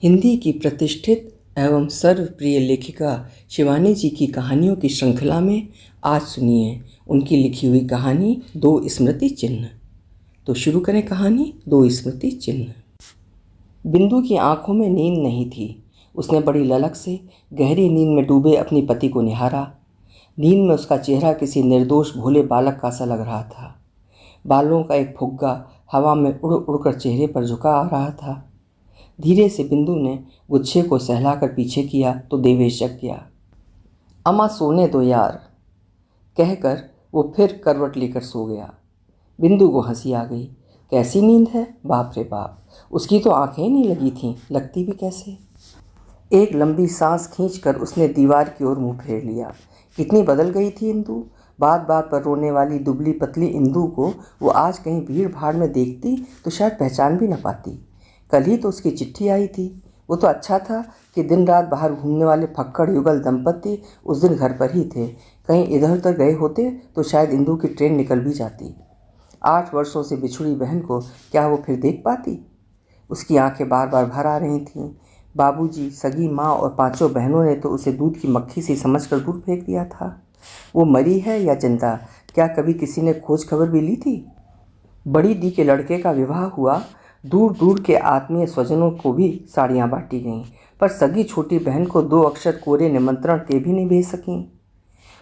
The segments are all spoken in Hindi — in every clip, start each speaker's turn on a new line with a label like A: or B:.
A: हिंदी की प्रतिष्ठित एवं सर्वप्रिय लेखिका शिवानी जी की कहानियों की श्रृंखला में आज सुनिए उनकी लिखी हुई कहानी दो स्मृति चिन्ह। तो शुरू करें कहानी दो स्मृति चिन्ह। बिंदु की आंखों में नींद नहीं थी। उसने बड़ी ललक से गहरी नींद में डूबे अपने पति को निहारा। नींद में उसका चेहरा किसी निर्दोष भोले बालक का सा लग रहा था। बालों का एक फुग्गा हवा में उड़ उड़कर चेहरे पर झुका आ रहा था। धीरे से बिंदु ने गुच्छे को सहलाकर पीछे किया तो देवेश जग गया। अम्मा सोने दो यार, कहकर वो फिर करवट लेकर सो गया। बिंदु को हंसी आ गई। कैसी नींद है, बाप रे बाप, उसकी तो आंखें ही नहीं लगी थीं, लगती भी कैसे। एक लंबी सांस खींचकर उसने दीवार की ओर मुंह फेर लिया। कितनी बदल गई थी इंदु। बात बात पर रोने वाली दुबली पतली इंदु को वो आज कहीं भीड़ भाड़ में देखती तो शायद पहचान भी न पाती। कल ही तो उसकी चिट्ठी आई थी। वो तो अच्छा था कि दिन रात बाहर घूमने वाले फक्कड़ युगल दंपति उस दिन घर पर ही थे। कहीं इधर उधर गए होते तो शायद इंदु की ट्रेन निकल भी जाती। 8 वर्षों से बिछुड़ी बहन को क्या वो फिर देख पाती। उसकी आंखें बार बार भर आ रही थीं। बाबूजी, सगी माँ और 5 बहनों ने तो उसे दूध की मक्खी सी समझकर दूर फेंक दिया था। वो मरी है या जिंदा, क्या कभी किसी ने खोज खबर भी ली थी। बड़ी दी के लड़के का विवाह हुआ। दूर दूर के आत्मीय स्वजनों को भी साड़ियाँ बांटी गईं, पर सगी छोटी बहन को 2 अक्षर कोरे निमंत्रण के भी नहीं भेज सकीं।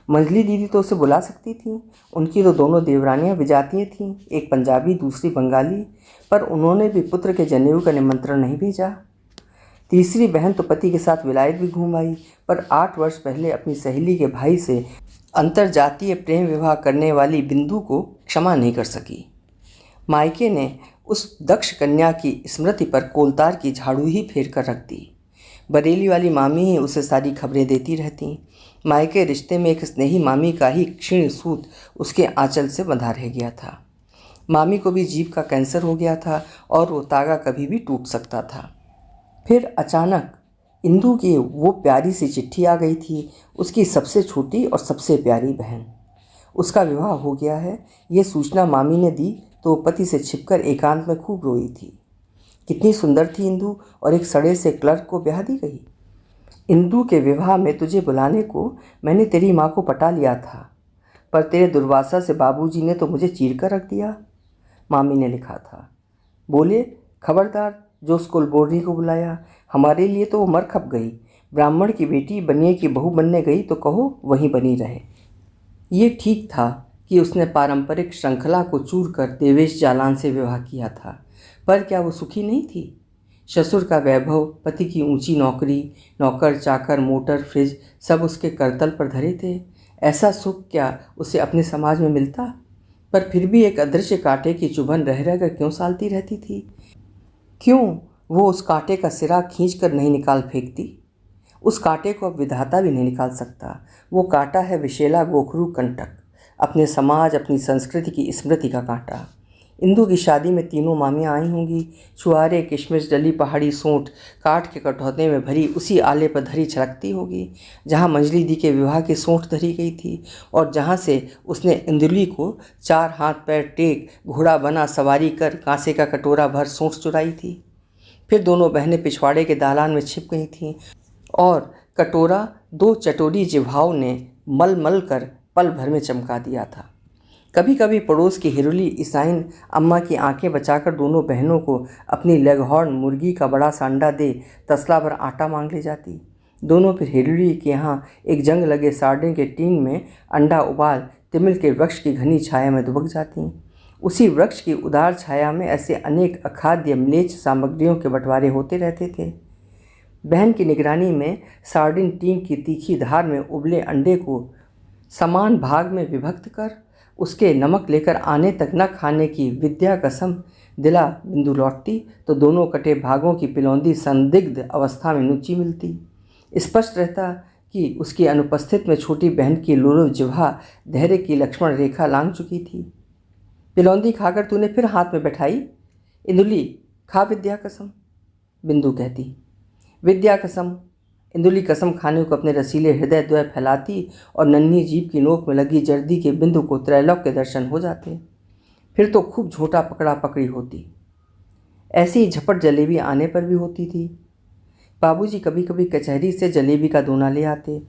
A: मंजली दीदी तो उसे बुला सकती थीं। उनकी तो दोनों देवरानियाँ विजातीय थीं, एक पंजाबी दूसरी बंगाली, पर उन्होंने भी पुत्र के जनेऊ का निमंत्रण नहीं भेजा। तीसरी बहन तो पति के साथ विलायत भी घूम आई, पर 8 वर्ष पहले अपनी सहेली के भाई से अंतरजातीय प्रेम विवाह करने वाली बिंदु को क्षमा नहीं कर सकी। मायके ने उस दक्ष कन्या की स्मृति पर कोलतार की झाड़ू ही फेर कर रख दी। बरेली वाली मामी ही उसे सारी खबरें देती रहती। मायके रिश्ते में एक स्नेही मामी का ही क्षीण सूत उसके आंचल से बंधा रह गया था। मामी को भी जीभ का कैंसर हो गया था और वो तागा कभी भी टूट सकता था। फिर अचानक इंदु की वो प्यारी सी चिट्ठी आ गई थी। उसकी सबसे छोटी और सबसे प्यारी बहन, उसका विवाह हो गया है, ये सूचना मामी ने दी तो पति से छिपकर एकांत में खूब रोई थी। कितनी सुंदर थी इंदु, और एक सड़े से क्लर्क को ब्याह दी गई। इंदु के विवाह में तुझे बुलाने को मैंने तेरी माँ को पटा लिया था, पर तेरे दुर्वासा से बाबूजी ने तो मुझे चीर कर रख दिया, मामी ने लिखा था। बोले, खबरदार जो स्कूल बोर्डी को बुलाया, हमारे लिए तो वो मर खप गई। ब्राह्मण की बेटी बनिए की बहू बनने गई तो कहो वहीं बनी रहे। ये ठीक था कि उसने पारंपरिक श्रृंखला को चूर कर देवेश जालान से विवाह किया था, पर क्या वो सुखी नहीं थी। ससुर का वैभव, पति की ऊंची नौकरी, नौकर चाकर, मोटर, फ्रिज सब उसके करतल पर धरे थे। ऐसा सुख क्या उसे अपने समाज में मिलता। पर फिर भी एक अदृश्य कांटे की चुभन रह रहकर क्यों सालती रहती थी। क्यों वो उस कांटे का सिरा खींचकर नहीं निकाल फेंकती। उस कांटे को अब विधाता भी नहीं निकाल सकता। वो कांटा है विशेला गोखरू कंटक, अपने समाज अपनी संस्कृति की स्मृति का कांटा। इंदु की शादी में तीनों मामियाँ आई होंगी। छुआरे, किशमिश, डली पहाड़ी सोंठ काठ के कटौते में भरी उसी आले पर धरी छलकती होगी जहाँ मंजली दी के विवाह की सोंठ धरी गई थी, और जहाँ से उसने इंदुली को 4 हाथ पैर टेक घोड़ा बना सवारी कर कांसे का कटोरा भर सोंठ चुराई थी। फिर दोनों बहनें पिछवाड़े के दालान में छिप गई थीं और कटोरा 2 चटोरी जिह्वाओं ने मल मल कर पल भर में चमका दिया था। कभी कभी पड़ोस की हिरुली ईसाइन अम्मा की आंखें बचाकर दोनों बहनों को अपनी लेगहॉर्न मुर्गी का बड़ा सा अंडा दे तसला भर आटा मांग ले जाती। दोनों फिर हिरुली के यहाँ एक जंग लगे सार्डिन के टीन में अंडा उबाल तिमिल के वृक्ष की घनी छाया में दुबक जाती। उसी वृक्ष की उदार छाया में ऐसे अनेक अखाद्य म्लेच्छ सामग्रियों के बंटवारे होते रहते थे। बहन की निगरानी में सार्डिन टीन की तीखी धार में उबले अंडे को समान भाग में विभक्त कर उसके नमक लेकर आने तक न खाने की विद्या कसम दिला बिंदु लौटती तो दोनों कटे भागों की पिलौंदी संदिग्ध अवस्था में नुची मिलती। स्पष्ट रहता कि उसकी अनुपस्थित में छोटी बहन की लोलो जिह्वा धैर्य की लक्ष्मण रेखा लांघ चुकी थी। पिलौंदी खाकर तूने फिर हाथ में बैठाई। इंदुली, खा विद्या कसम, बिंदु कहती। विद्या कसम। इंदुली कसम खाने को अपने रसीले हृदय द्वय फैलाती और नन्ही जीभ की नोक में लगी जर्दी के बिंदु को त्रैलोक के दर्शन हो जाते। फिर तो खूब झोंटा पकड़ा पकड़ी होती। ऐसी झपट जलेबी आने पर भी होती थी। बाबूजी कभी कभी कचहरी से जलेबी का दोना ले आते।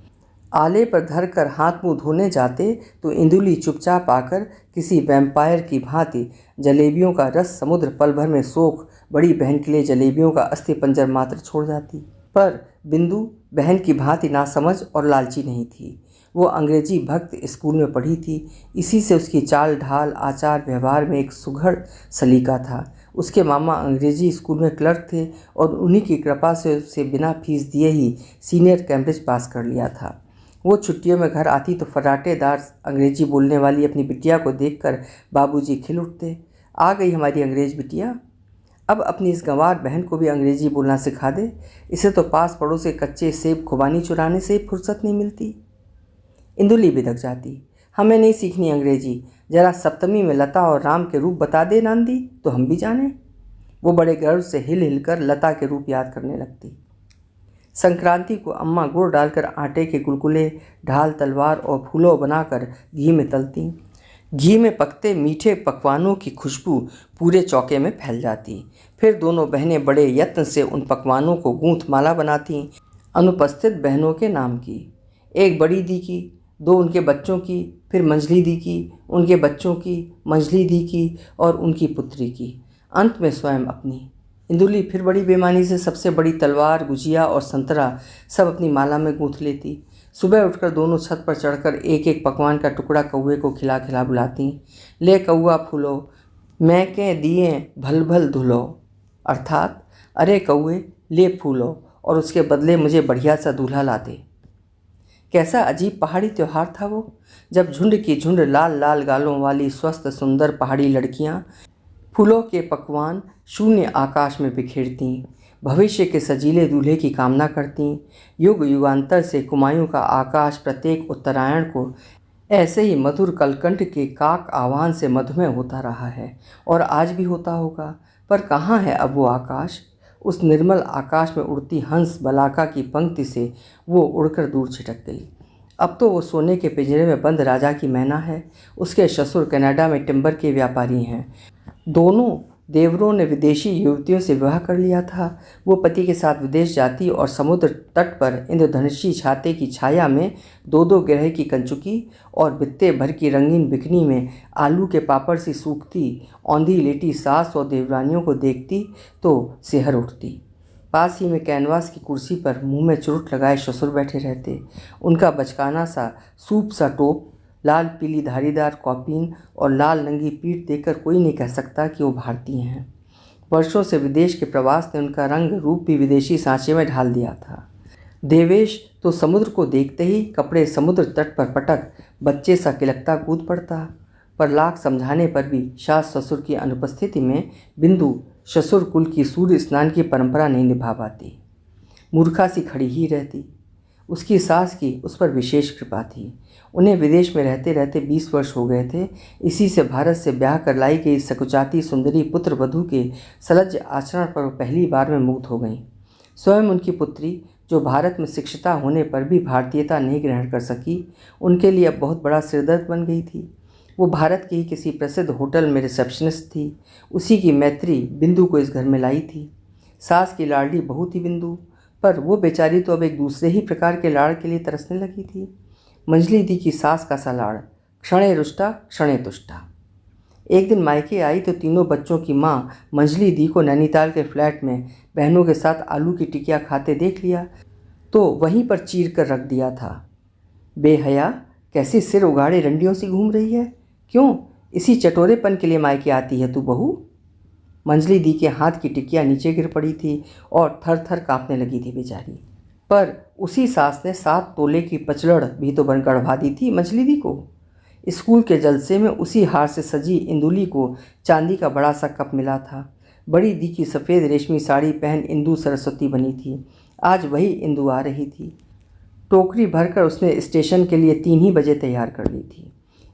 A: आले पर धर कर हाथ मुंह धोने जाते तो इंदुली चुपचाप आकर किसी वैम्पायर की भांति जलेबियों का रस समुद्र पल भर में सोख बड़ी बहन के लिए जलेबियों का अस्थि पंजर मात्र छोड़ जाती। पर बिंदु बहन की भांति नासमझ और लालची नहीं थी। वो अंग्रेजी भक्त स्कूल में पढ़ी थी, इसी से उसकी चाल ढाल आचार व्यवहार में एक सुघड़ सलीका था। उसके मामा अंग्रेजी स्कूल में क्लर्क थे और उन्हीं की कृपा से उसे बिना फीस दिए ही सीनियर कैम्ब्रिज पास कर लिया था। वो छुट्टियों में घर आती तो फर्राटेदार अंग्रेजी बोलने वाली अपनी बिटिया को देखकर बाबूजी खिल उठते। आ गई हमारी अंग्रेज बिटिया, अब अपनी इस गंवार बहन को भी अंग्रेजी बोलना सिखा दे। इसे तो पास पड़ोस से कच्चे सेब खुबानी चुराने से ही फुर्सत नहीं मिलती। इंदुली बिदक जाती, हमें नहीं सीखनी अंग्रेजी, जरा सप्तमी में लता और राम के रूप बता दे नांदी तो हम भी जाने। वो बड़े गर्व से हिल हिल कर लता के रूप याद करने लगती। संक्रांति को अम्मा गुड़ डालकर आटे के गुलगुले ढाल तलवार और फूलों बनाकर घी में तलती। घी में पकते मीठे पकवानों की खुशबू पूरे चौके में फैल जाती। फिर दोनों बहनें बड़े यत्न से उन पकवानों को गूंथ माला बनाती, अनुपस्थित बहनों के नाम की। एक बड़ी दी की, दो उनके बच्चों की, फिर मंझली दी की, उनके बच्चों की, मंझली दी की और उनकी पुत्री की, अंत में स्वयं अपनी। इंदुली फिर बड़ी बेईमानी से सबसे बड़ी तलवार, गुजिया और संतरा सब अपनी माला में गूंथ लेती। सुबह उठकर दोनों छत पर चढ़कर एक एक पकवान का टुकड़ा कौवे को खिला खिला बुलाती। ले कौआ फूलो, मैं के दिए भल भल धुलो, अर्थात अरे कौवे ले फूलो और उसके बदले मुझे बढ़िया सा दूल्हा ला दे। कैसा अजीब पहाड़ी त्यौहार था वो, जब झुंड की झुंड लाल लाल गालों वाली स्वस्थ सुंदर पहाड़ी लड़कियां फूलों के पकवान शून्य आकाश में बिखेरती, भविष्य के सजीले दूल्हे की कामना करती। युग युगांतर से कुमायूं का आकाश प्रत्येक उत्तरायण को ऐसे ही मधुर कलकंठ के काक आह्वान से मधुमय होता रहा है और आज भी होता होगा। पर कहाँ है अब वो आकाश? उस निर्मल आकाश में उड़ती हंस बलाका की पंक्ति से वो उड़कर दूर छिटक गई। अब तो वो सोने के पिंजरे में बंद राजा की मैना है। उसके ससुर कनाडा में टिम्बर के व्यापारी हैं। दोनों देवरों ने विदेशी युवतियों से विवाह कर लिया था। वो पति के साथ विदेश जाती और समुद्र तट पर इंद्रधनुषी छाते की छाया में दो दो गिरह की कंचुकी और बित्ते भर की रंगीन बिकनी में आलू के पापड़ सी सूखती औंधी लेटी सास और देवरानियों को देखती तो सिहर उठती। पास ही में कैनवास की कुर्सी पर मुंह में चुरुट लगाए ससुर बैठे रहते। उनका बचकाना सा सूप सा टोप, लाल पीली धारीदार कॉपीन और लाल नंगी पीठ देखकर कोई नहीं कह सकता कि वो भारतीय हैं। वर्षों से विदेश के प्रवास ने उनका रंग रूप भी विदेशी सांचे में ढाल दिया था। देवेश तो समुद्र को देखते ही कपड़े समुद्र तट पर पटक बच्चे सा किलकता कूद पड़ता। पर लाख समझाने पर भी सास ससुर की अनुपस्थिति में बिंदु ससुर कुल की सूर्य स्नान की परंपरा नहीं निभा पाती। मूर्खा सी खड़ी ही रहती। उसकी सास की उस पर विशेष कृपा थी। उन्हें विदेश में रहते रहते 20 वर्ष हो गए थे। इसी से भारत से ब्याह कर लाई गई सकुचाती सुंदरी पुत्र वधू के सलज्ज आचरण पर पहली बार में मुग्ध हो गईं। स्वयं उनकी पुत्री, जो भारत में शिक्षिता होने पर भी भारतीयता नहीं ग्रहण कर सकी, उनके लिए अब बहुत बड़ा सिरदर्द बन गई थी। वो भारत के ही किसी प्रसिद्ध होटल में रिसेप्शनिस्ट थी। उसी की मैत्री बिंदु को इस घर में लाई थी। सास की लाडली बहू थी बिंदु, पर वो बेचारी तो अब एक दूसरे ही प्रकार के लाड़ के लिए तरसने लगी थी। मंझली दी की सास का सा लाड़, क्षणे रुष्टा क्षणे तुष्टा। एक दिन मायके आई तो तीनों बच्चों की माँ मंझली दी को नैनीताल के फ्लैट में बहनों के साथ आलू की टिकिया खाते देख लिया तो वहीं पर चीर कर रख दिया था। बेहया, कैसी सिर उगाड़े रंडियों सी घूम रही है? क्यों इसी चटोरेपन के लिए मायके आती है तू बहू? मंझली दी के हाथ की टिकिया नीचे गिर पड़ी थी और थर थर काँपने लगी थी बेचारी। पर उसी सास ने 7 तोले की पचलड़ भी तो बन गढ़वा दी थी मंझली दी को। स्कूल के जलसे में उसी हार से सजी इंदुली को चांदी का बड़ा सा कप मिला था। बड़ी दी की सफ़ेद रेशमी साड़ी पहन इंदु सरस्वती बनी थी। आज वही इंदु आ रही थी। टोकरी भरकर उसने स्टेशन के लिए 3 ही बजे तैयार कर ली थी।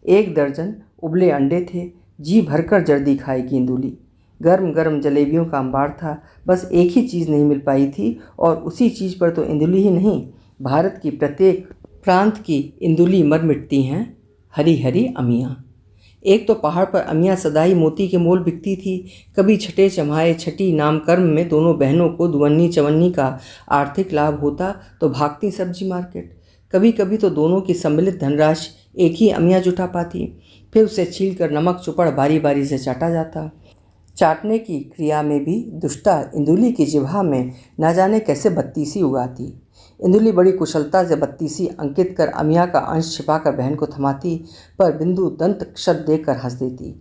A: 1 दर्जन उबले अंडे थे। जी भरकर जर्दी खाएगी इंदुली। गर्म गर्म जलेबियों का अंबार था। बस एक ही चीज़ नहीं मिल पाई थी और उसी चीज़ पर तो इंदुली ही नहीं, भारत की प्रत्येक प्रांत की इंदुली मर मिटती हैं, हरी हरी अमियाँ। एक तो पहाड़ पर अमियाँ सदाई मोती के मोल बिकती थी, कभी छठे चम्हाए छठी नामकर्म में दोनों बहनों को दुवन्नी चवन्नी का आर्थिक लाभ होता तो भागती सब्जी मार्केट। कभी कभी तो दोनों की सम्मिलित धनराशि एक ही अमियाँ जुटा पाती, फिर उसे छील कर नमक चुपड़ बारी बारी से चाटा जाता। चाटने की क्रिया में भी दुष्टा इंदुली की जिह्वा में न जाने कैसे बत्तीसी उगाती। इंदुली बड़ी कुशलता से बत्तीसी अंकित कर अमिया का अंश छिपाकर बहन को थमाती, पर बिंदु दंत क्षत देखकर हंस देती।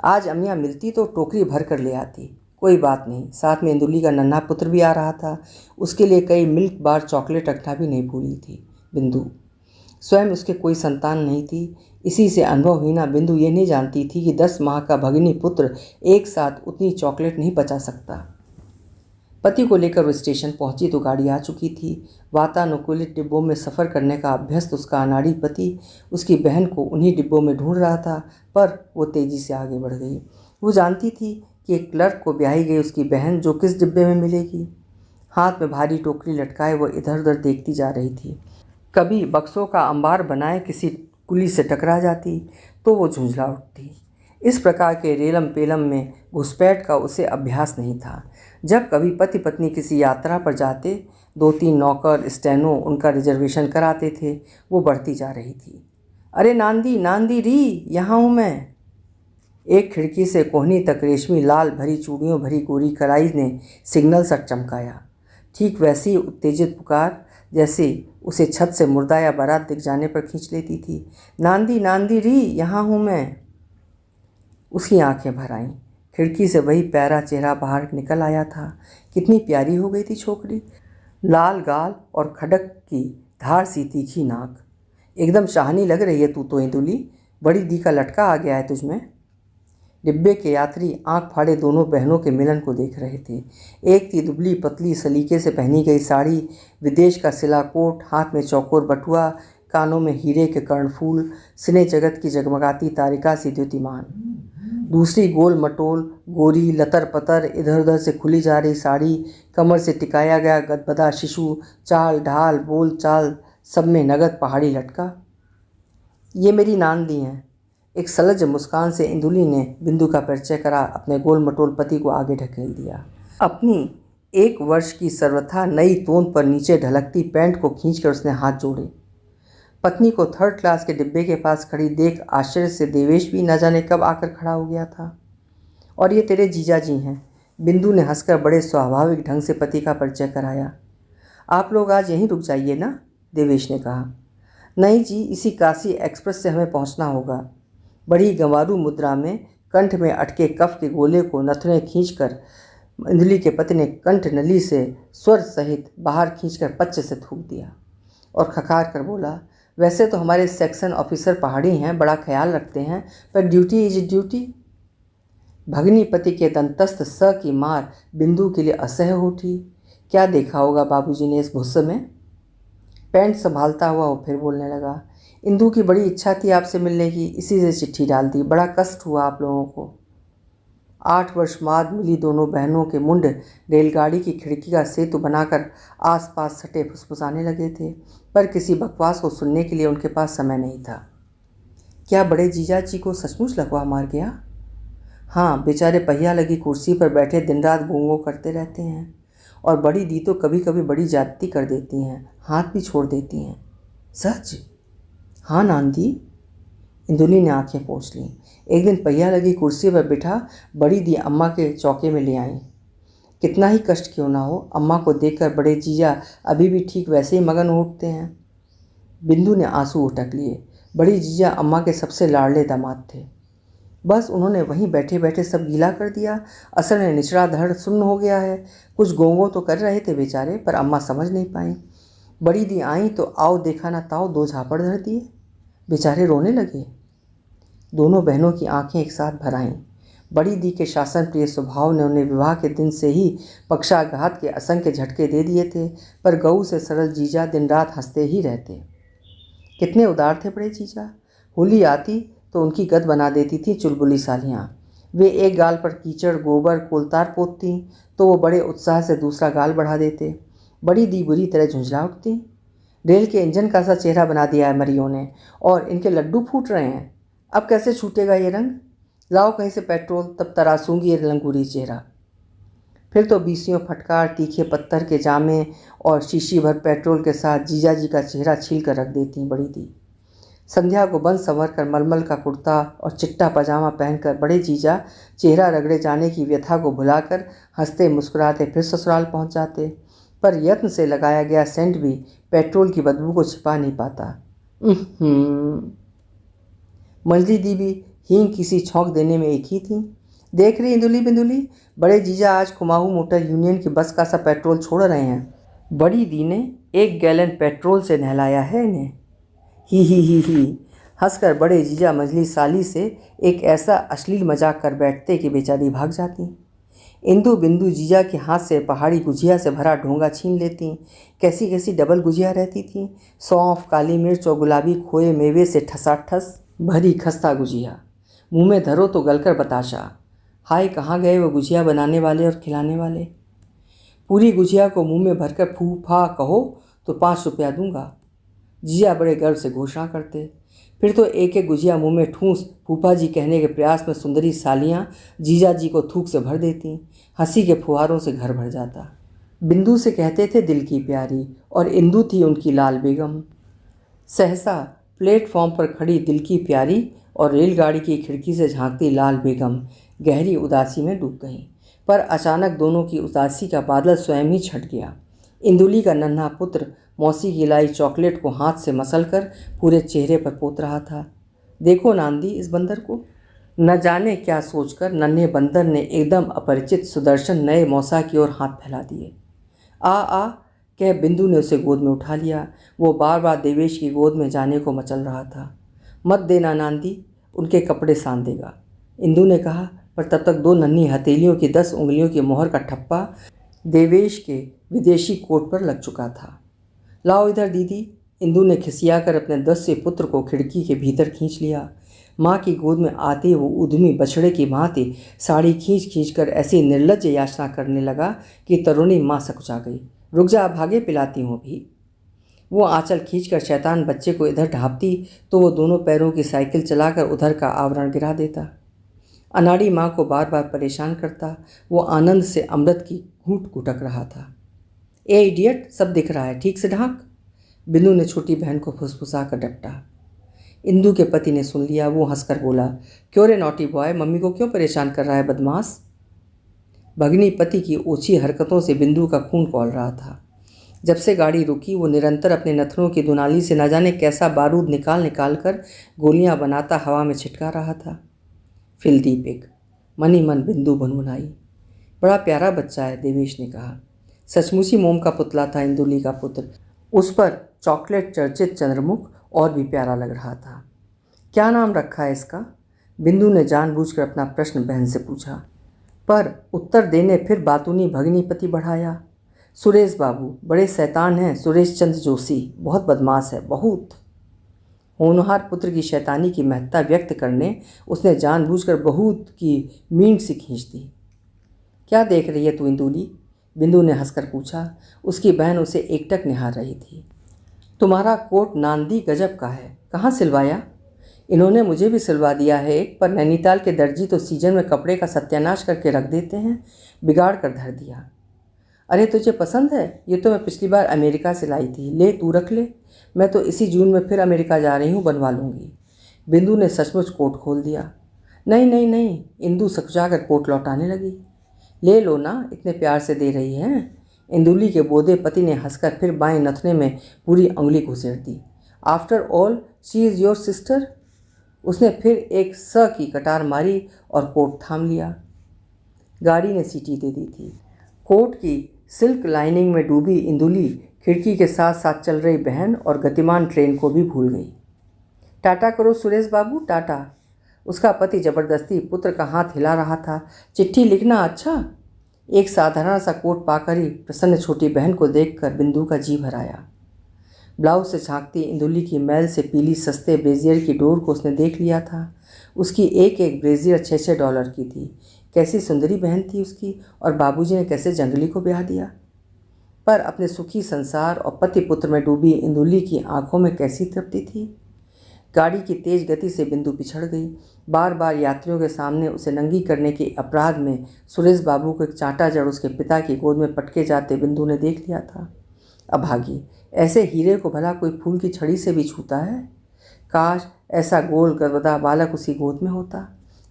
A: आज अमिया मिलती तो टोकरी भर कर ले आती। कोई बात नहीं, साथ में इंदुली का नन्हा पुत्र भी आ रहा था, उसके लिए कई मिल्क बार चॉकलेट रखना भी नहीं भूली थी। बिंदु स्वयं उसके कोई संतान नहीं थी, इसी से अनुभवहीना बिंदु ये नहीं जानती थी कि 10 माह का भगिनी पुत्र एक साथ उतनी चॉकलेट नहीं पचा सकता। पति को लेकर वो स्टेशन पहुंची तो गाड़ी आ चुकी थी। वातानुकूलित डिब्बों में सफ़र करने का अभ्यस्त उसका अनाड़ी पति उसकी बहन को उन्हीं डिब्बों में ढूंढ रहा था, पर वो तेज़ी से आगे बढ़ गई। वो जानती थी कि एक क्लर्क को ब्याही गई उसकी बहन जो किस डिब्बे में मिलेगी। हाथ में भारी टोकरी लटकाए वो इधर उधर देखती जा रही थी। कभी बक्सों का अंबार बनाए किसी कुली से टकरा जाती तो वो झुंझला उठती। इस प्रकार के रेलम पेलम में घुसपैठ का उसे अभ्यास नहीं था। जब कभी पति पत्नी किसी यात्रा पर जाते, 2-3 नौकर स्टेनो उनका रिजर्वेशन कराते थे। वो बढ़ती जा रही थी। अरे नांदी नांदी री, यहाँ हूँ मैं। एक खिड़की से कोहनी तक रेशमी लाल भरी चूड़ियों भरी गोरी कलाई ने सिग्नल सा चमकाया। ठीक वैसी उत्तेजित पुकार जैसे उसे छत से मुर्दा या बारात दिख जाने पर खींच लेती थी। नांदी नांदी री, यहाँ हूँ मैं। उसकी आंखें भर आईं। खिड़की से वही प्यारा चेहरा बाहर निकल आया था। कितनी प्यारी हो गई थी छोकरी। लाल गाल और खडक की धार सी तीखी नाक। एकदम शाहनी लग रही है तू तो इंदुली, बड़ी दी का लटका आ गया है तुझमें। डिब्बे के यात्री आंख फाड़े दोनों बहनों के मिलन को देख रहे थे। एक थी दुबली पतली सलीके से पहनी गई साड़ी, विदेश का सिला कोट, हाथ में चौकोर बटुआ, कानों में हीरे के कर्णफूल, सिने जगत की जगमगाती तारिका सी द्युतिमान। दूसरी गोल मटोल गोरी लतर पतर इधर उधर से खुली जा रही साड़ी, कमर से टिकाया गया गदबदा शिशु, चाल ढाल बोल चाल सब में नगद पहाड़ी लटका। ये मेरी नांदी हैं। एक सलज मुस्कान से इंदुली ने बिंदु का परिचय करा, अपने गोल मटोल पति को आगे ढकेल दिया। अपनी 1 वर्ष की सर्वथा नई तोंद पर नीचे ढलकती पैंट को खींचकर उसने हाथ जोड़े। पत्नी को 3rd क्लास के डिब्बे के पास खड़ी देख आश्चर्य से देवेश भी न जाने कब आकर खड़ा हो गया था। और ये तेरे जीजा जी हैं। बिंदु ने हंसकर बड़े स्वाभाविक ढंग से पति का परिचय कराया। आप लोग आज यहीं रुक जाइए ना, देवेश ने कहा। नहीं जी, इसी काशी एक्सप्रेस से हमें पहुंचना होगा। बड़ी गंवारू मुद्रा में कंठ में अटके कफ के गोले को नथुने खींचकर इंदुली के पति ने कंठ नली से स्वर सहित बाहर खींचकर पच्चे से थूक दिया और खखार कर बोला, वैसे तो हमारे सेक्शन ऑफिसर पहाड़ी हैं, बड़ा ख्याल रखते हैं, पर ड्यूटी इज ड्यूटी। भगनी पति के दंतस्थ स की मार बिंदु के लिए असह्य उठी। क्या देखा होगा बाबूजी ने इस भुस्से में। पैंट संभालता हुआ वो फिर बोलने लगा, इंदु की बड़ी इच्छा थी आपसे मिलने की, इसी से चिट्ठी डाल दी। बड़ा कष्ट हुआ आप लोगों को। 8 वर्ष बाद मिली दोनों बहनों के मुंड रेलगाड़ी की खिड़की का सेतु बनाकर आसपास सटे फुसफुसाने लगे थे, पर किसी बकवास को सुनने के लिए उनके पास समय नहीं था। क्या बड़े जीजा जी को सचमुच लकवा मार गया? हाँ, बेचारे पहिया लगी कुर्सी पर बैठे दिन रात गूंगो करते रहते हैं। और बड़ी दी तो कभी कभी बड़ी ज्यादती कर देती हैं, हाथ भी छोड़ देती हैं। सच? हाँ नांदी, इंदुली ने आंखें पोंछ लीं। एक दिन पहिया लगी कुर्सी पर बिठा बड़ी दी अम्मा के चौके में ले आईं। कितना ही कष्ट क्यों ना हो, अम्मा को देखकर बड़े जीजा अभी भी ठीक वैसे ही मगन उठते हैं। बिंदु ने आंसू उटक लिए। बड़ी जीजा अम्मा के सबसे लाडले दामाद थे। बस उन्होंने वहीं बैठे बैठे सब गीला कर दिया। असल में निचला धड़ सुन्न हो गया है। कुछ गोंगो तो कर रहे थे बेचारे, पर अम्मा समझ नहीं पाई। बड़ी दी आई तो आओ देखा ना ताओ 2 झापड़ धर दिए। बेचारे रोने लगे। दोनों बहनों की आंखें एक साथ भर आईं। बड़ी दी के शासन प्रिय स्वभाव ने उन्हें विवाह के दिन से ही पक्षाघात के असंख्य झटके दे दिए थे, पर गऊ से सरल जीजा दिन रात हंसते ही रहते। कितने उदार थे बड़े जीजा। होली आती तो उनकी गद बना देती थी चुलबुली सालियाँ। वे एक गाल पर कीचड़ गोबर कोलतार पोतती तो वो बड़े उत्साह से दूसरा गाल बढ़ा देते। बड़ी दी बुरी तरह झुंझला उठती। रेल के इंजन का सा चेहरा बना दिया है मरियों ने, और इनके लड्डू फूट रहे हैं। अब कैसे छूटेगा ये रंग? लाओ कहीं से पेट्रोल, तब तरासूंगी ये लंगूरी चेहरा। फिर तो बीसियों फटकार, तीखे पत्थर के जामे और शीशी भर पेट्रोल के साथ जीजा जी का चेहरा छील कर रख देती बड़ी दी। संध्या को बंद संवर कर मलमल का कुर्ता और चिट्टा पजामा पहनकर बड़े जीजा चेहरा रगड़े जाने की व्यथा को भुलाकर हंसते मुस्कुराते फिर ससुराल पहुंच जाते। पर यत्न से लगाया गया सेंट भी पेट्रोल की बदबू को छिपा नहीं पाता। मंजली दी भी हींग किसी छौंक देने में एक ही थी। देख रही इंदुली बिंदुली, बड़े जीजा आज कुमाऊं मोटर यूनियन की बस का सा पेट्रोल छोड़ रहे हैं। बड़ी दी ने 1 गैलन पेट्रोल से नहलाया है इन्हें। ही हंसकर बड़े जीजा मंजली साली से एक ऐसा अश्लील मजाक कर बैठते कि बेचारी भाग जाती। इंदु बिंदु जीजा के हाथ से पहाड़ी गुजिया से भरा ढोंगा छीन लेती। कैसी कैसी डबल गुजिया रहती थी, सौंफ, काली मिर्च और गुलाबी खोए मेवे से ठसाठस भरी खस्ता गुजिया। मुंह में धरो तो गलकर बताशा। हाय, कहाँ गए वो गुजिया बनाने वाले और खिलाने वाले? पूरी गुजिया को मुंह में भरकर फूफा कहो तो 5 रुपया दूंगा, जीजा बड़े गर्व से घोषणा करते। फिर तो एक एक गुजिया मुंह में ठूंस फूफा जी कहने के प्रयास में सुंदरी सालियाँ जीजा जी को थूक से भर देती। हंसी के फुहारों से घर भर जाता। बिंदु से कहते थे दिल की प्यारी, और इंदु थी उनकी लाल बेगम। सहसा प्लेटफॉर्म पर खड़ी दिल की प्यारी और रेलगाड़ी की खिड़की से झांकती लाल बेगम गहरी उदासी में डूब गईं। पर अचानक दोनों की उदासी का बादल स्वयं ही छट गया। इंदुली का नन्हा पुत्र मौसी की लाई चॉकलेट को हाथ से मसलकर पूरे चेहरे पर पोत रहा था। देखो नांदी इस बंदर को। न जाने क्या सोचकर नन्हे बंदर ने एकदम अपरिचित सुदर्शन नए मौसा की ओर हाथ फैला दिए। आ कह बिंदु ने उसे गोद में उठा लिया। वो बार बार देवेश की गोद में जाने को मचल रहा था। मत देना नांदी, उनके कपड़े सान देगा, इंदु ने कहा। पर तब तक 2 नन्ही हथेलियों की 10 उंगलियों की मोहर का ठप्पा देवेश के विदेशी कोट पर लग चुका था। लाओ इधर दीदी, इंदु ने खिसियाकर अपने 10 से पुत्र को खिड़की के भीतर खींच लिया। माँ की गोद में आते वो उद्यमी बछड़े की भांति साड़ी खींच कर ऐसी निर्लज्ज याचना करने लगा कि तरुणी माँ सकुचा गई। रुक जा, भागे पिलाती हूँ भी। वो आंचल खींचकर शैतान बच्चे को इधर ढांपती तो वो दोनों पैरों की साइकिल चलाकर उधर का आवरण गिरा देता। अनाड़ी माँ को बार बार परेशान करता। वो आनंद से अमृत की घूंट घुटक रहा था। ए इडियट, सब दिख रहा है, ठीक से ढांक, बिंदु ने छोटी बहन को फुसफुसा कर डपटा। इंदु के पति ने सुन लिया। वो हंसकर बोला, क्यों रे नॉटी बॉय, मम्मी को क्यों परेशान कर रहा है बदमाश? भगनी पति की ओछी हरकतों से बिंदु का खून खौल रहा था। जब से गाड़ी रुकी वो निरंतर अपने नथनों की दुनाली से न जाने कैसा बारूद निकाल कर गोलियां बनाता हवा में छिटका रहा था। फिलदीपिक, मन ही मन बिंदु भुनभुनाई। बड़ा प्यारा बच्चा है, देवेश ने कहा। सचमुच ही मोम का पुतला था इंदुली का पुत्र। उस पर चॉकलेट चर्चित चंद्रमुख और भी प्यारा लग रहा था। क्या नाम रखा है इसका? बिंदु ने जानबूझकर अपना प्रश्न बहन से पूछा। पर उत्तर देने फिर बातूनी भगनीपति बढ़ाया। सुरेश बाबू, बड़े शैतान हैं, सुरेश चंद्र जोशी, बहुत बदमाश है, बहुत। होनहार पुत्र की शैतानी की महत्ता व्यक्त करने उसने जानबूझकर बहुत की मींड सी खींच दी। क्या देख रही है तू इंदुली? बिंदु ने हंसकर पूछा। उसकी बहन उसे एकटक निहार रही थी। तुम्हारा कोट नांदी गजब का है, कहाँ सिलवाया? इन्होंने मुझे भी सिलवा दिया है एक, पर नैनीताल के दर्जी तो सीजन में कपड़े का सत्यानाश करके रख देते हैं, बिगाड़ कर धर दिया। अरे तुझे पसंद है? ये तो मैं पिछली बार अमेरिका से लाई थी, ले तू रख ले। मैं तो इसी जून में फिर अमेरिका जा रही हूँ, बनवा लूँगी। बिंदु ने सचमुच कोट खोल दिया। नहीं नहीं नहीं, इंदु सकुचा कर कोट लौटाने लगी। ले लो ना, इतने प्यार से दे रही हैं। इंदुली के बोधे पति ने हंसकर फिर बाएं नथने में पूरी उंगली घुसेड़ दी। After all she is your sister. उसने फिर एक स की कटार मारी और कोट थाम लिया। गाड़ी ने सीटी दे दी थी। कोट की सिल्क लाइनिंग में डूबी इंदुली खिड़की के साथ साथ चल रही बहन और गतिमान ट्रेन को भी भूल गई। टाटा करो सुरेश बाबू, टाटा। उसका पति जबरदस्ती पुत्र का हाथ हिला रहा था। चिट्ठी लिखना, अच्छा। एक साधारण सा कोट पाकर ही प्रसन्न छोटी बहन को देखकर बिंदु का जी भर आया। ब्लाउज से झांकती इंदुली की मैल से पीली सस्ते ब्रेजियर की डोर को उसने देख लिया था। उसकी एक एक ब्रेजियर $6 की थी। कैसी सुंदरी बहन थी उसकी, और बाबूजी ने कैसे जंगली को ब्याह दिया। पर अपने सुखी संसार और पति पुत्र में डूबी इंदुली की आंखों में कैसी तृप्ति थी। गाड़ी की तेज गति से बिंदु पिछड़ गई। बार बार यात्रियों के सामने उसे नंगी करने के अपराध में सुरेश बाबू को एक चांटा जड़ उसके पिता की गोद में पटके जाते बिंदु ने देख लिया था। अभागी, ऐसे हीरे को भला कोई फूल की छड़ी से भी छूता है? काश ऐसा गोल गदगदा बालक उसी गोद में होता।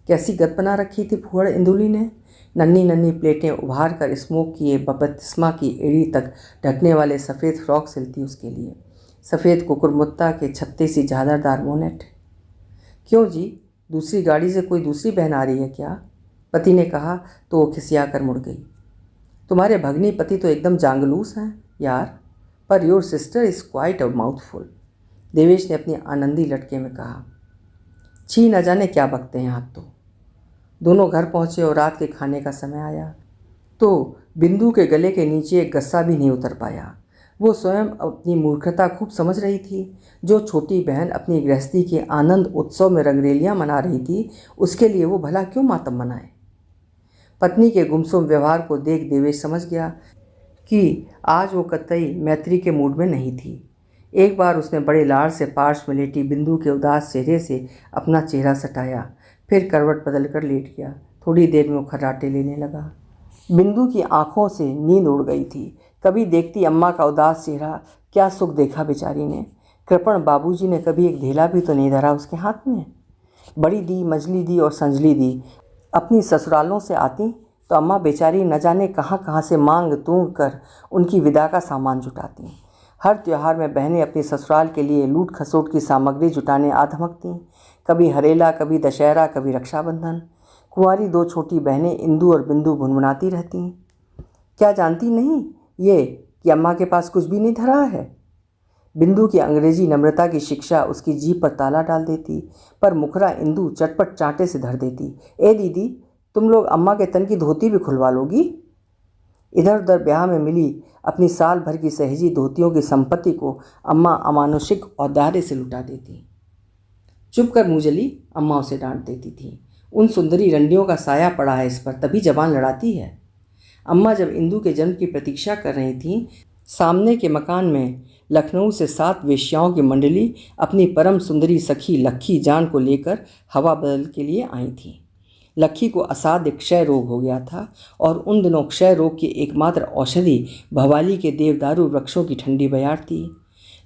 A: कैसी गत बना रखी थी फुहड़ इंदुली ने। नन्ही नन्ही प्लेटें उभार कर स्मोक किए बपतिस्मा की एड़ी तक ढकने वाले सफ़ेद फ्रॉक सिलती उसके लिए। सफ़ेद कुकुरमुत्ता के छत्ते सी झालरदार मोनेट। क्यों जी, दूसरी गाड़ी से कोई दूसरी बहन आ रही है क्या? पति ने कहा तो वो खिसिया कर मुड़ गई। तुम्हारे भगनी पति तो एकदम जांगलूस हैं यार, per your sister is quite a mouthful, Devesh ने अपनी आनंदी लटके में कहा। छी, न जाने क्या बकते हैं आप तो। दोनों घर पहुँचे और रात के खाने का समय आया तो बिंदु के गले के नीचे एक गस्सा भी नहीं उतर पाया। वो स्वयं अपनी मूर्खता खूब समझ रही थी। जो छोटी बहन अपनी गृहस्थी के आनंद उत्सव में रंगरेलियां मना रही थी, उसके लिए वो भला क्यों मातम मनाए? पत्नी के गुमसुम व्यवहार को देख देवेश समझ गया कि आज वो कतई मैत्री के मूड में नहीं थी। एक बार उसने बड़े लाड़ से पार्श्व में लेटी बिंदु के उदास चेहरे से अपना चेहरा सटाया, फिर करवट बदल कर लेट गया। थोड़ी देर में वो खर्राटे लेने लगा। बिंदु की आंखों से नींद उड़ गई थी। कभी देखती अम्मा का उदास चेहरा, क्या सुख देखा बेचारी ने। कृपण बाबूजी ने कभी एक ढेला भी तो नहीं धरा उसके हाथ में। बड़ी दी, मझली दी और संजली दी अपनी ससुरालों से आती तो अम्मा बेचारी न जाने कहाँ कहाँ से मांग तूंग कर उनकी विदा का सामान जुटाती। हर त्योहार में बहनें अपनी ससुराल के लिए लूट खसोट की सामग्री जुटाने आ धमकती। कभी हरेला, कभी दशहरा, कभी रक्षाबंधन। कुंवारी दो छोटी बहनें इंदु और बिंदु भुनभुनाती रहती। क्या जानती नहीं ये कि अम्मा के पास कुछ भी नहीं धरा है? बिंदु की अंग्रेजी नम्रता की शिक्षा उसकी जीभ पर ताला डाल देती, पर मुखरा इंदु चटपट चांटे से धर देती। ए दीदी, तुम लोग अम्मा के तन की धोती भी खुलवा लोगी? इधर उधर ब्याह में मिली अपनी साल भर की सहेजी धोतियों की संपत्ति को अम्मा अमानुषिक औदार्य से लुटा देती। चुप कर मुंहजली, अम्मा उसे डांट देती थी। उन सुंदरी रंडियों का साया पड़ा है इस पर, तभी जबान लड़ाती है। अम्मा जब इंदु के जन्म की प्रतीक्षा कर रही थीं, सामने के मकान में लखनऊ से 7 वेश्याओं की मंडली अपनी परम सुंदरी सखी लक्खी जान को लेकर हवा बदल के लिए आई थी। लक्खी को असाध्य क्षय रोग हो गया था और उन दिनों क्षय रोग की एकमात्र औषधि भवाली के देवदारू वृक्षों की ठंडी बयार थी।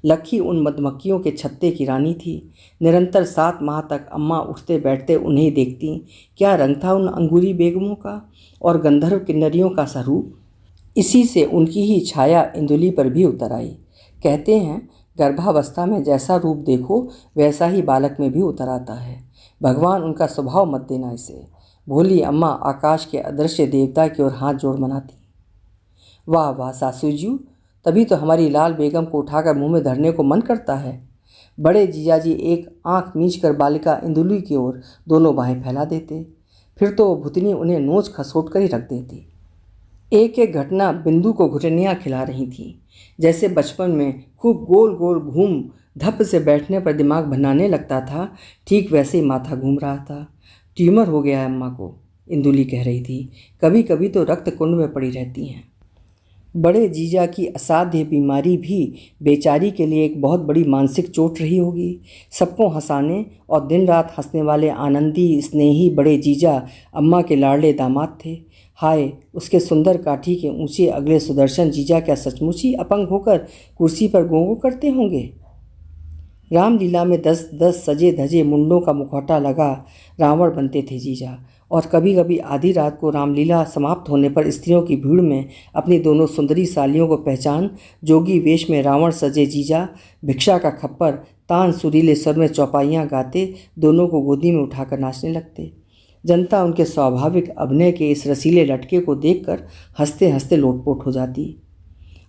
A: लक्खी उन मधुमक्खियों के छत्ते की रानी थी। निरंतर 7 माह तक अम्मा उठते बैठते उन्हें देखती। क्या रंग था उन अंगूरी बेगमों का और गंधर्व किन्नरियों का स्वरूप। इसी से उनकी ही छाया इंदुली पर भी उतर आई। कहते हैं गर्भावस्था में जैसा रूप देखो वैसा ही बालक में भी उतर आता है। भगवान उनका स्वभाव मत देना इसे। भोली अम्मा आकाश के अदृश्य देवता की ओर हाथ जोड़ मनाती। वाह वाह सासू जी, तभी तो हमारी लाल बेगम को उठाकर मुंह में धरने को मन करता है। बड़े जीजाजी एक आंख मींच कर बालिका इंदुली की ओर दोनों बाहें फैला देते, फिर तो भुतनी उन्हें नोच खसोट कर ही रख देती। एक एक घटना बिंदु को घुटनियाँ खिला रही थी। जैसे बचपन में खूब गोल गोल घूम धप से बैठने पर दिमाग बनाने लगता था, ठीक वैसे ही माथा घूम रहा था। ट्यूमर हो गया है अम्मा को, इंदुली कह रही थी। कभी कभी तो रक्त कुंड में पड़ी रहती हैं। बड़े जीजा की असाध्य बीमारी भी बेचारी के लिए एक बहुत बड़ी मानसिक चोट रही होगी। सबको हंसाने और दिन रात हंसने वाले आनंदी स्नेही बड़े जीजा अम्मा के लाडले दामाद थे। हाय, उसके सुंदर काठी के ऊंचे अगले सुदर्शन जीजा क्या सचमुच ही अपंग होकर कुर्सी पर गोंगो करते होंगे? रामलीला में 10-10 सजे धजे मुंडों का मुखौटा लगा रावण बनते थे जीजा, और कभी कभी आधी रात को रामलीला समाप्त होने पर स्त्रियों की भीड़ में अपनी दोनों सुंदरी सालियों को पहचान जोगी वेश में रावण सजे जीजा भिक्षा का खप्पर तान सुरीले स्वर में चौपाइयाँ गाते दोनों को गोदी में उठाकर नाचने लगते। जनता उनके स्वाभाविक अभिनय के इस रसीले लटके को देखकर हंसते हंसते लोटपोट हो जाती।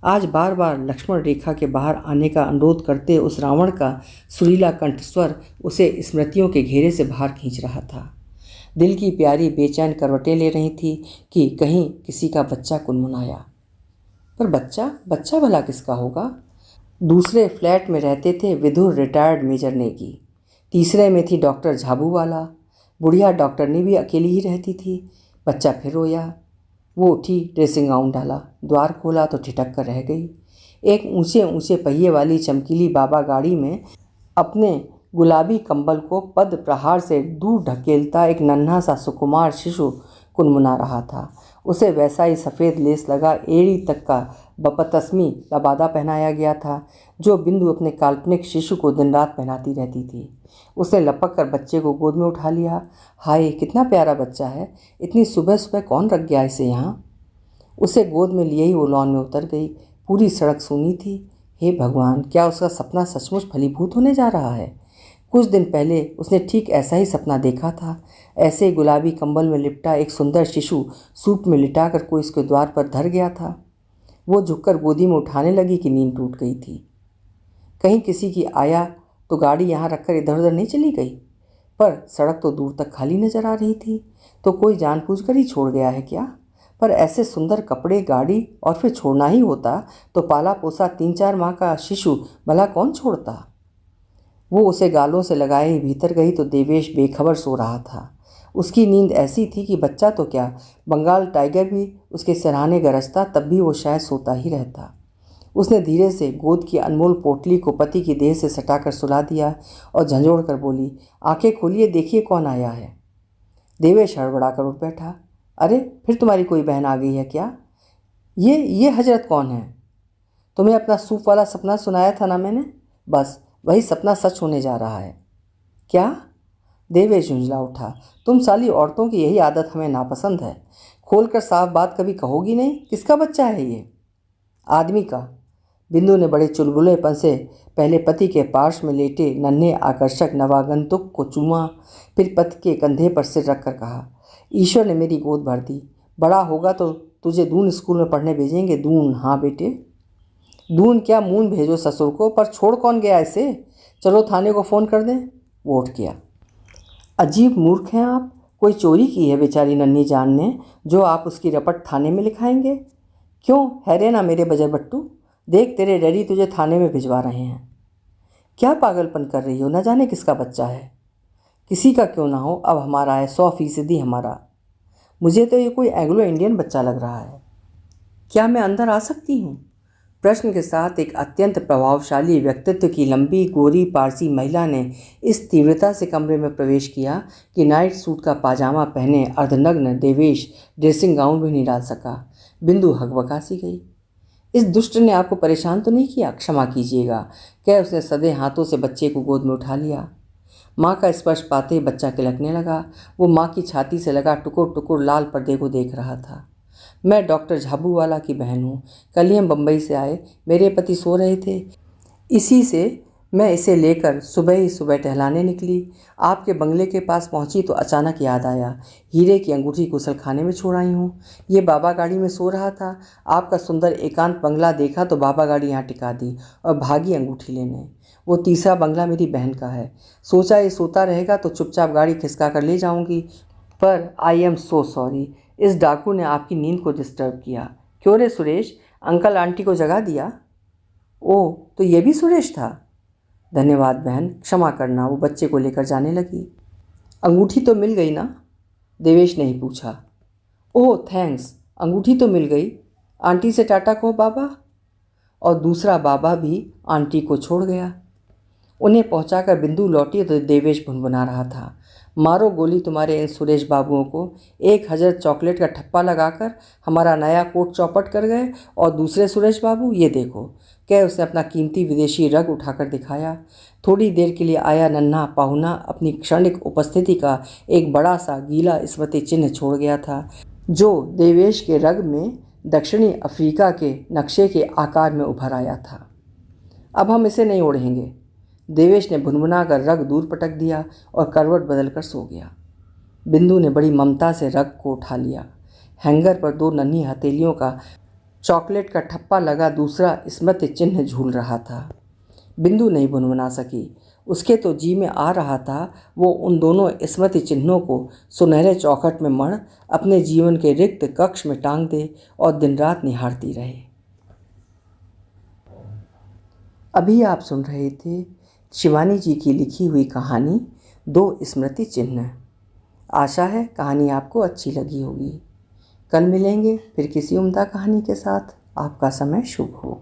A: आज बार बार लक्ष्मण रेखा के बाहर आने का अनुरोध करते उस रावण का सुरीला कंठस्वर उसे स्मृतियों के घेरे से बाहर खींच रहा था। दिल की प्यारी बेचैन करवटें ले रही थी कि कहीं किसी का बच्चा कुनमुनाया। पर बच्चा भला किसका होगा? दूसरे फ्लैट में रहते थे विधुर रिटायर्ड मेजर नेगी। तीसरे में थी डॉक्टर झाबू वाला। बुढ़िया डॉक्टरनी भी अकेली ही रहती थी। बच्चा फिर रोया। वो उठी, ड्रेसिंग गाउन डाला, द्वार खोला तो ठिठक कर रह गई। एक ऊंचे ऊंचे पहिए वाली चमकीली बाबा गाड़ी में अपने गुलाबी कंबल को पद प्रहार से दूर ढकेलता एक नन्हा सा सुकुमार शिशु कुनमुना रहा था। उसे वैसा ही सफ़ेद लेस लगा एड़ी तक का बपतस्मी लबादा पहनाया गया था जो बिंदु अपने काल्पनिक शिशु को दिन रात पहनाती रहती थी। उसने लपक कर बच्चे को गोद में उठा लिया। हाय, कितना प्यारा बच्चा है! इतनी सुबह सुबह कौन रख गया इसे यहाँ? उसे गोद में लिए ही वो लॉन में उतर गई। पूरी सड़क सूनी थी। हे भगवान, क्या उसका सपना सचमुच फलीभूत होने जा रहा है? कुछ दिन पहले उसने ठीक ऐसा ही सपना देखा था। ऐसे ही गुलाबी कंबल में लिपटा एक सुंदर शिशु सूप में लिटाकर कोई उसके द्वार पर धर गया था। वो झुककर गोदी में उठाने लगी कि नींद टूट गई थी। कहीं किसी की आया तो गाड़ी यहाँ रखकर इधर उधर नहीं चली गई? पर सड़क तो दूर तक खाली नजर आ रही थी। तो कोई जानबूझकर ही छोड़ गया है क्या? पर ऐसे सुंदर कपड़े, गाड़ी और फिर छोड़ना ही होता तो पाला पोसा 3-4 माह का शिशु भला कौन छोड़ता? वो उसे गालों से लगाए ही भीतर गई तो देवेश बेखबर सो रहा था। उसकी नींद ऐसी थी कि बच्चा तो क्या, बंगाल टाइगर भी उसके सिरहाने गरजता तब भी वो शायद सोता ही रहता। उसने धीरे से गोद की अनमोल पोटली को पति की देह से सटाकर सुला दिया और झंझोड़ कर बोली, आंखें खोलिए, देखिए कौन आया है। देवेश हड़बड़ा कर उठ बैठा। अरे, फिर तुम्हारी कोई बहन आ गई है क्या? ये हजरत कौन है? तुम्हें अपना सूप वाला सपना सुनाया था ना मैंने, बस वही सपना सच होने जा रहा है। क्या? देवेश झुंझला उठा। तुम साली औरतों की यही आदत हमें नापसंद है। खोलकर साफ बात कभी कहोगी नहीं? किसका बच्चा है ये? आदमी का। बिंदु ने बड़े चुलबुलेपन से पहले पति के पार्श्व में लेटे नन्हे आकर्षक नवागंतुक को चूमा, फिर पति के कंधे पर सिर रखकर कहा, ईश्वर ने मेरी गोद भर दी। बड़ा होगा तो तुझे दून स्कूल में पढ़ने भेजेंगे। दून? हाँ बेटे। दून क्या, मून भेजो ससुर को। पर छोड़ कौन गया इसे? चलो थाने को फ़ोन कर दें। वो उठ गया। अजीब मूर्ख हैं आप। कोई चोरी की है बेचारी नन्ही जान ने जो आप उसकी रपट थाने में लिखाएंगे? क्यों हैरे ना मेरे बजर बट्टू, देख तेरे डैडी तुझे थाने में भिजवा रहे हैं। क्या पागलपन कर रही हो? न जाने किसका बच्चा है। किसी का क्यों ना हो, अब हमारा है, 100% हमारा। मुझे तो ये कोई एंग्लो इंडियन बच्चा लग रहा है। क्या मैं अंदर आ सकती हूँ? प्रश्न के साथ एक अत्यंत प्रभावशाली व्यक्तित्व की लंबी गोरी पारसी महिला ने इस तीव्रता से कमरे में प्रवेश किया कि नाइट सूट का पाजामा पहने अर्धनग्न देवेश ड्रेसिंग गाउन भी नहीं डाल सका। बिंदु हकबका सी गई। इस दुष्ट ने आपको परेशान तो नहीं किया? क्षमा कीजिएगा, कह उसने सदे हाथों से बच्चे को गोद में उठा लिया। माँ का स्पर्श पाते ही बच्चा किलकने लगा। वो माँ की छाती से लगा टुकुर टुकुर लाल पर्दे को देख रहा था। मैं डॉक्टर झाबूवाला की बहन हूँ। कल ही हम बम्बई से आए। मेरे पति सो रहे थे, इसी से मैं इसे लेकर सुबह ही सुबह टहलाने निकली। आपके बंगले के पास पहुँची तो अचानक याद आया, हीरे की अंगूठी गुसलखाने में छोड़ आई हूँ। ये बाबा गाड़ी में सो रहा था। आपका सुंदर एकांत बंगला देखा तो बाबा गाड़ी यहाँ टिका दी और भागी अंगूठी लेने। वो तीसरा बंगला मेरी बहन का है। सोचा ये सोता रहेगा तो चुपचाप गाड़ी खिसका कर ले जाऊँगी, पर आई एम सो सॉरी, इस डाकू ने आपकी नींद को डिस्टर्ब किया। क्यों रे सुरेश, अंकल आंटी को जगा दिया? ओह, तो ये भी सुरेश था। धन्यवाद बहन, क्षमा करना। वो बच्चे को लेकर जाने लगी। अंगूठी तो मिल गई ना? देवेश ने ही पूछा। ओह थैंक्स, अंगूठी तो मिल गई। आंटी से टाटा कहो बाबा। और दूसरा बाबा भी आंटी को छोड़ गया। उन्हें पहुंचाकर बिंदु लौटी तो देवेश भुनभुना रहा था, मारो गोली तुम्हारे इन सुरेश बाबुओं को। 1000 चॉकलेट का ठप्पा लगाकर हमारा नया कोट चौपट कर गए, और दूसरे सुरेश बाबू ये देखो, कह उसने अपना कीमती विदेशी रग उठाकर दिखाया। थोड़ी देर के लिए आया नन्हा पाहुना अपनी क्षणिक उपस्थिति का एक बड़ा सा गीला स्मृति चिन्ह छोड़ गया था, जो देवेश के रग में दक्षिणी अफ्रीका के नक्शे के आकार में उभर आया था। अब हम इसे नहीं ओढ़ेंगे। देवेश ने भुनभुना कर रग दूर पटक दिया और करवट बदलकर सो गया। बिंदु ने बड़ी ममता से रग को उठा लिया। हैंगर पर 2 नन्ही हथेलियों का चॉकलेट का ठप्पा लगा दूसरा स्मृति चिन्ह झूल रहा था। बिंदु नहीं भुनभुना सकी। उसके तो जी में आ रहा था वो उन दोनों स्मृति चिन्हों को सुनहरे चौखट में मढ़ अपने जीवन के रिक्त कक्ष में टांग दे और दिन रात निहारती रहे। अभी आप सुन रहे थे शिवानी जी की लिखी हुई कहानी 2 स्मृति चिन्ह। आशा है कहानी आपको अच्छी लगी होगी। कल मिलेंगे फिर किसी उम्दा कहानी के साथ। आपका समय शुभ हो।